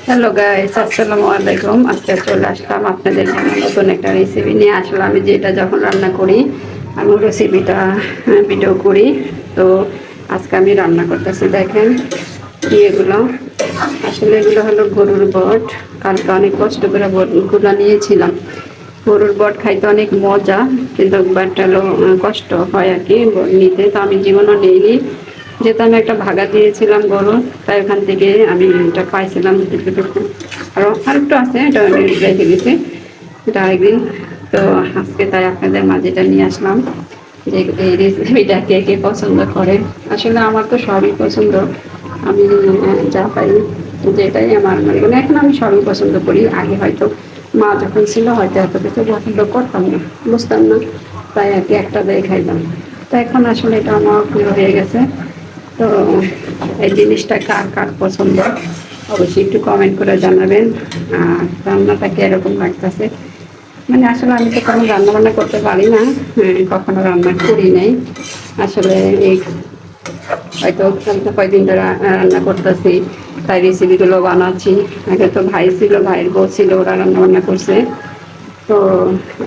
Hello guys, আসসালামু আলাইকুম। আজকে চলে আসলাম আপনাদের জন্য নতুন একটা রেসিপি নিয়ে। আসলে আমি যেটা যখন রান্না করি আমি রেসিপিটা ভিডিও করি। তো আজকে আমি রান্না করতেছি, দেখেন কি এগুলো। আসলে এগুলো হলো গরুর বট। কালকে অনেক কষ্ট করে বটগুলো নিয়েছিলাম। গরুর বট খাইতে অনেক মজা, কিন্তু বাট হলো কষ্ট হয় আর কি নিতে। তো আমি জীবনও নেইনি, যেহেতু আমি একটা ভাগা দিয়েছিলাম গরু, তাই ওখান থেকে আমি এটা পাইছিলাম যতটুকু। আরেকটু আছে, এটা আমি রেখে দিছি, এটা আরেকদিন। তো আজকে তাই আপনাদের মাঝে এটা নিয়ে আসলাম যে এই রেসিপিটা কে কে পছন্দ করে। আসলে আমার তো সবই পছন্দ। আমি যা পাই, যেটাই আমার মানে এখন আমি সবই পছন্দ করি। আগে হয়তো মা যখন ছিল হয়তো এত কিছু পছন্দ করতাম না, বুঝতাম না, তাই আর কি একটা দিয়ে খাইতাম। তো এখন আসলে এটা আমার প্রিয় হয়ে গেছে। তো এই জিনিসটা কার কার পছন্দ অবশ্যই একটু কমেন্ট করে জানাবেন। আর রান্নাটা কীরকম লাগতেছে, মানে আসলে আমি তো কোনো রান্না বান্না করতে পারি না, কখনো রান্না করি নাই। আসলে এই হয়তো কয়েকদিন ধরে রান্না করতেছি, তাই রেসিপিগুলো বানাচ্ছি। আগে তো ভাই ছিল, ভাইয়ের বউ ছিল, ওরা রান্না বান্না করছে। তো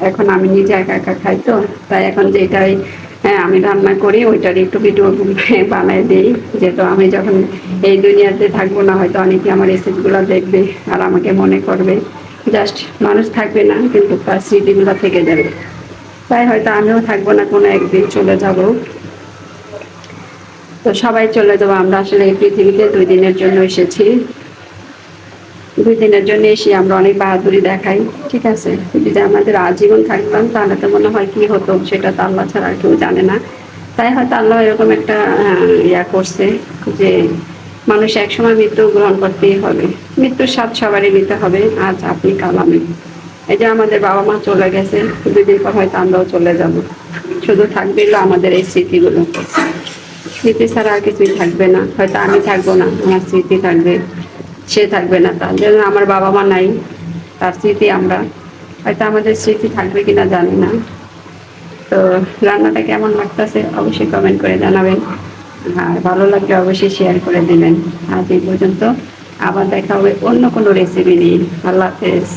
এখন আমি নিজে একা একা খাই, তো তাই এখন যেটাই আমি রান্না করি ওইটার একটু ভিডিও বানাই দিই। যেহেতু আমি যখন এই দুনিয়াতে থাকবো না, হয়তো অনেকে আমার রেসিপিগুলো দেখবে আর আমাকে মনে করবে। জাস্ট মানুষ থাকবে না, কিন্তু তার স্মৃতিগুলো থেকে যাবে। তাই হয়তো আমিও থাকবো না, কোনো একদিন চলে যাব। তো সবাই চলে যাবো আমরা। আসলে এই পৃথিবীতে 2 দিনের জন্য এসেছি। 2 দিনের জন্য এসে আমরা অনেক বাহাদুরি দেখাই, ঠিক আছে। যদি আমাদের আজীবন থাকতাম তাহলে তো মনে হয় কি হতো সেটা তো আল্লাহ ছাড়া আর কেউ জানে না। তাই হয়তো আল্লাহ এরকম একটা ইয়া করছে যে মানুষ একসময় মৃত্যু গ্রহণ করতেই হবে। মৃত্যুর স্বাদ সবারই নিতে হবে, আজ আপনি কাল আমি। এই যে আমাদের বাবা মা চলে গেছে, 2 দিন পর হয়তো আমরাও চলে যাব। শুধু থাকবে আমাদের এই স্মৃতিগুলো। স্মৃতি ছাড়া আর কিছুই থাকবে না। হয়তো আমি থাকবো না, আমার স্মৃতি থাকবে। সে থাকবে না, তার জন্য আমার বাবা মা নাই, তার স্মৃতি আমরা। হয়তো আমাদের স্মৃতি থাকবে কিনা জানি না। তো রান্নাটা কেমন লাগতেছে অবশ্যই কমেন্ট করে জানাবেন। আর ভালো লাগলে অবশ্যই শেয়ার করে দেবেন। আজ এই পর্যন্ত, আবার দেখা হবে অন্য কোনো রেসিপি নিয়ে। আল্লাহ হাফেজ।